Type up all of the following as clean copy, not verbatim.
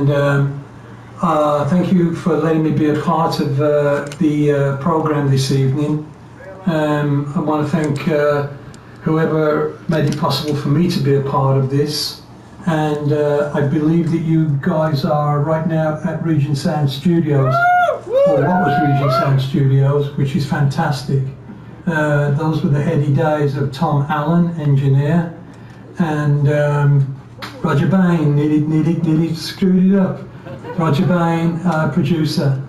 and thank you for letting me be a part of the program this evening. I want to thank whoever made it possible for me to be a part of this, and I believe that you guys are right now at Regent Sounds Studios, or what was Regent Sounds Studios, which is fantastic. Those were the heady days of Tom Allen, engineer, and Roger Bain, nearly screwed it up. Roger Bain, producer,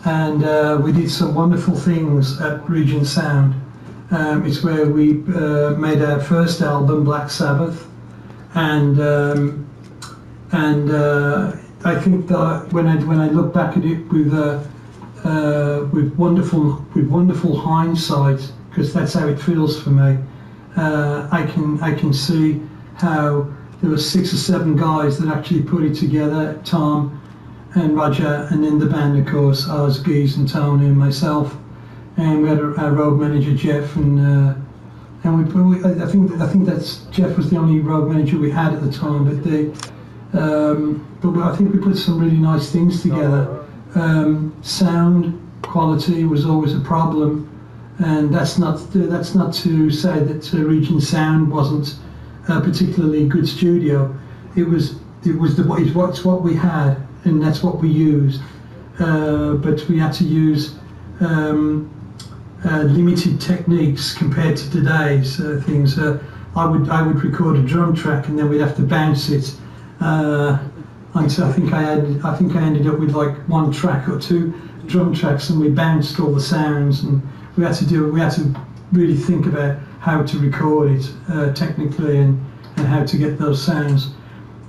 and we did some wonderful things at Regent Sound. It's where we made our first album, Black Sabbath, and I think that when I look back at it with wonderful hindsight, because that's how it feels for me, I can see how there were 6 or 7 guys that actually put it together, Tom and Roger, and then the band, of course, ours, Geese and Tony and myself, and we had our road manager Jeff, and I think that's Jeff was the only road manager we had at the time, but I think we put some really nice things together. Sound quality was always a problem, and that's not to say that Regent Sound wasn't a particularly good studio. It's what we had, and that's what we used. But we had to use limited techniques compared to today's things. I would record a drum track, and then we'd have to bounce it. Until I think I ended up with like 1 track or 2 drum tracks, and we bounced all the sounds, and we had to really think about how to record it technically and how to get those sounds.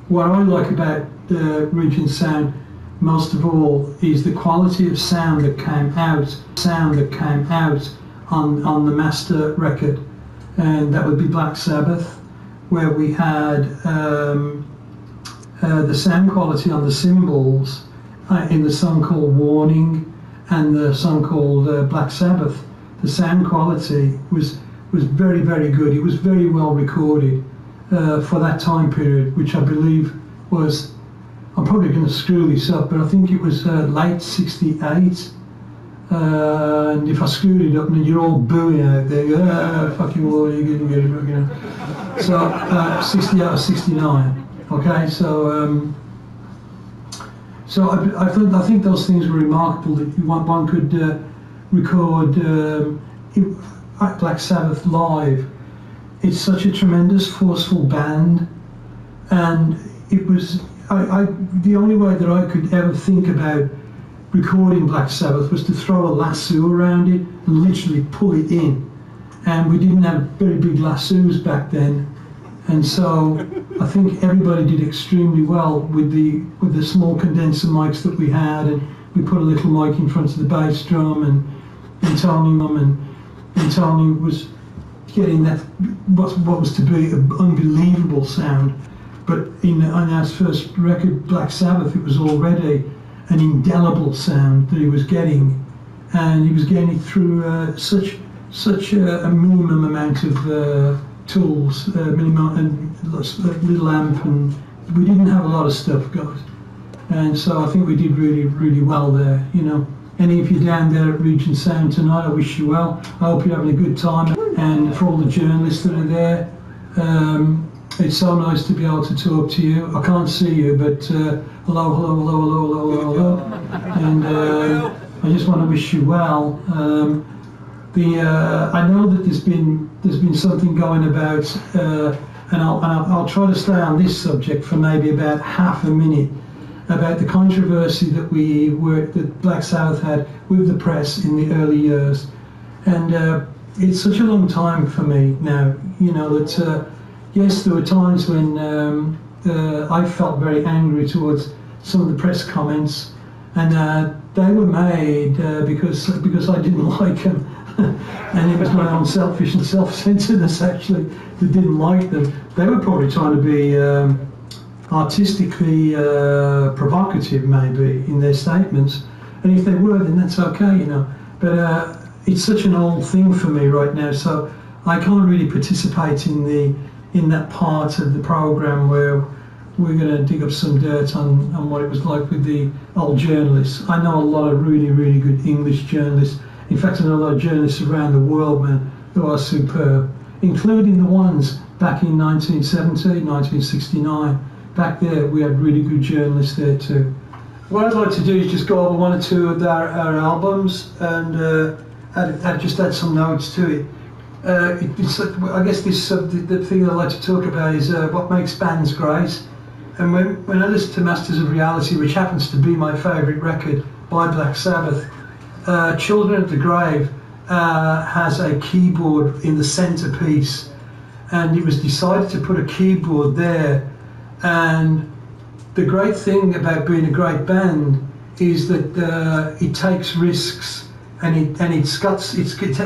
What I like about the Regent Sound most of all is the quality of sound that came out on the master record, and that would be Black Sabbath, where we had the sound quality on the cymbals in the song called Warning and the song called Black Sabbath. The sound quality was very, very good. It was very well recorded for that time period, which I believe was, I'm probably going to screw this up, but I think it was late 68. And if I screwed it up, then you're all booing out there, fucking war, you're going to get it, you know. So 68 or 69. Okay, so I think those things were remarkable, that one could record Black Sabbath live. It's such a tremendous, forceful band, and it was the only way that I could ever think about recording Black Sabbath was to throw a lasso around it and literally pull it in, and we didn't have very big lassos back then. And so I think everybody did extremely well with the small condenser mics that we had, and we put a little mic in front of the bass drum, and Tony was getting that what was to be an unbelievable sound. But on our first record, Black Sabbath, it was already an indelible sound that he was getting, and he was getting it through such a minimum amount of tools, minimum and little amp, and we didn't have a lot of stuff, guys. And so I think we did really, really well there. You know, any of you down there at Regent Sound tonight, I wish you well. I hope you're having a good time. And for all the journalists that are there, it's so nice to be able to talk to you. I can't see you, but hello, hello, hello, hello, hello, hello, hello. And I just want to wish you well. I know that there's been something going about, and I'll try to stay on this subject for maybe about half a minute, about the controversy that Black Sabbath had with the press in the early years, and it's such a long time for me now. You know that yes, there were times when I felt very angry towards some of the press comments, and they were made because I didn't like them. And it was my own selfish and self-centeredness actually that didn't like them. They were probably trying to be artistically provocative maybe in their statements, and if they were, then that's okay, you know. But it's such an old thing for me right now, so I can't really participate in that part of the program where we're going to dig up some dirt on what it was like with the old journalists. I know a lot of really, really good English journalists. In fact, I know a lot of journalists around the world, man, who are superb, including the ones back in 1970, 1969. Back there, we had really good journalists there too. What I'd like to do is just go over one or two of our albums and just add some notes to it. I guess the thing I'd like to talk about is what makes bands great. And when I listen to Masters of Reality, which happens to be my favourite record by Black Sabbath, Children of the Grave has a keyboard in the centrepiece, and it was decided to put a keyboard there. And the great thing about being a great band is that it takes risks, and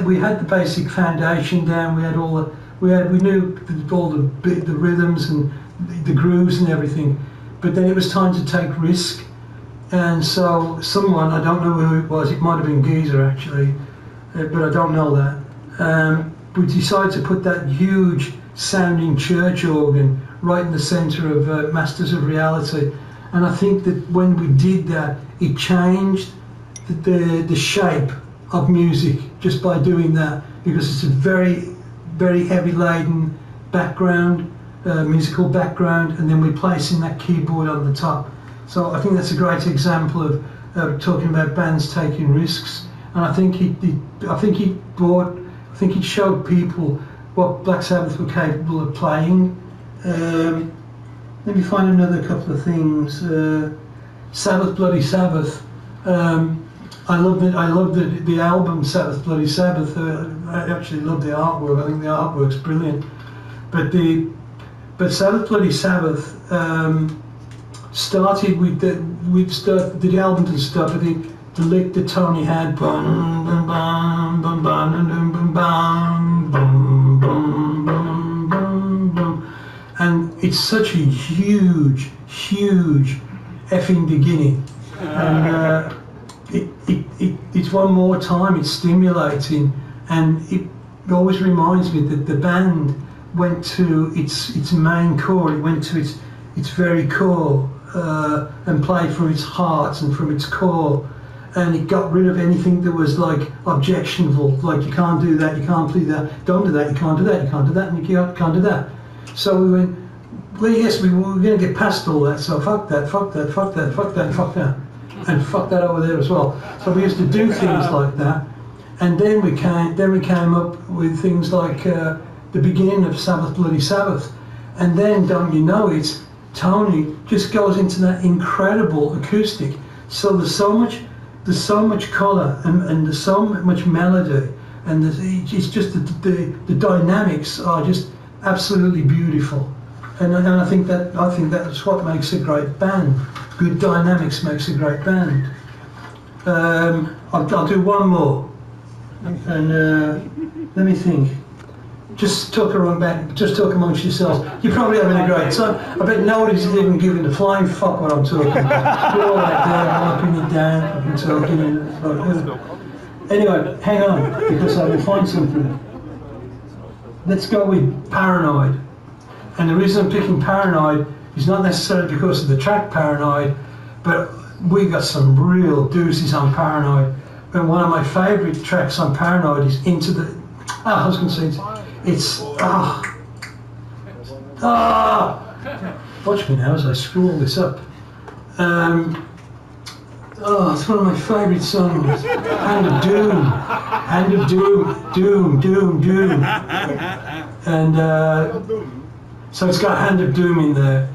we had the basic foundation down. We knew all the rhythms and the grooves and everything, but then it was time to take risk. And so someone, I don't know who it was, it might have been Geezer actually, but I don't know that. We decided to put that huge sounding church organ right in the centre of Masters of Reality, and I think that when we did that, it changed the shape of music just by doing that, because it's a very, very heavy laden background, musical background, and then we're placing that keyboard on the top. So I think that's a great example of talking about bands taking risks, and I think it showed people what Black Sabbath were capable of playing. Let me find another couple of things. Sabbath, Bloody Sabbath. I love the album Sabbath, Bloody Sabbath. I actually love the artwork. I think the artwork's brilliant. But Sabbath, Bloody Sabbath started with the album didn't start with the lick that Tony had. Bum, bum, bum, bum, bum, bum, bum, bum, bum, bum, bum, bum. And it's such a huge effing beginning. And it's one more time, it's stimulating, and it always reminds me that the band went to its main core, it went to its very core, and played from its heart and from its core, and it got rid of anything that was like objectionable, like you can't do that, you can't play that, don't do that, you can't do that, you can't do that, and you can't do that. So we went, well, yes, we were going to get past all that, so fuck that, fuck that, fuck that, fuck that, fuck that, and fuck that over there as well. So we used to do things like that, and then we came up with things like the beginning of Sabbath, Bloody Sabbath, and then, don't you know it, Tony just goes into that incredible acoustic. So there's so much colour and there's so much melody, and it's just the dynamics are just absolutely beautiful, and I think that's what makes a great band. Good dynamics makes a great band. I'll do one more, and let me think. Just talk amongst yourselves. You're probably having a great time. I bet nobody's even giving a flying fuck what I'm talking about. You're all right there, wiping it down, and talking. Anyway, hang on, because I will find something. Let's go with Paranoid. And the reason I'm picking Paranoid is not necessarily because of the track Paranoid, but we got some real doozies on Paranoid. And one of my favourite tracks on Paranoid is Into the... I was going to say it's... Watch me now as I scroll this up. It's one of my favourite songs. Hand of Doom. Hand of Doom. Doom, Doom, Doom. And so it's got Hand of Doom in there.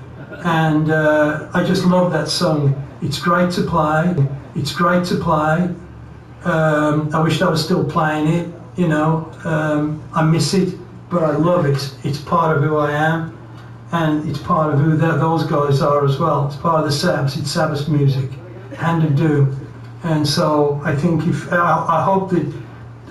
And I just love that song. It's great to play. It's great to play. I wish I was still playing it, you know. I miss it, but I love it. It's part of who I am, and it's part of who those guys are as well. It's part of the Sabbath. It's Sabbath music, Hand of Doom. And so I think I hope that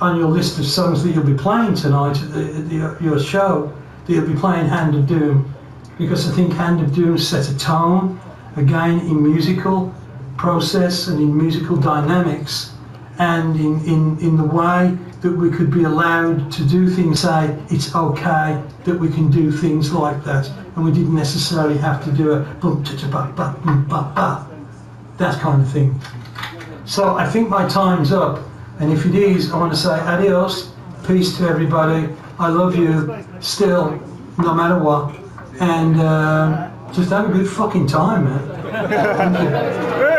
on your list of songs that you'll be playing tonight at your show, that you'll be playing Hand of Doom, because I think Hand of Doom sets a tone, again, in musical process and in musical dynamics, and in the way that we could be allowed to do things, say it's okay that we can do things like that, and we didn't necessarily have to do a boom cha cha ba ba boom ba ba, that kind of thing. So I think my time's up, and if it is, I want to say adios, peace to everybody. I love you still, no matter what, and just have a good fucking time, man. Thank you.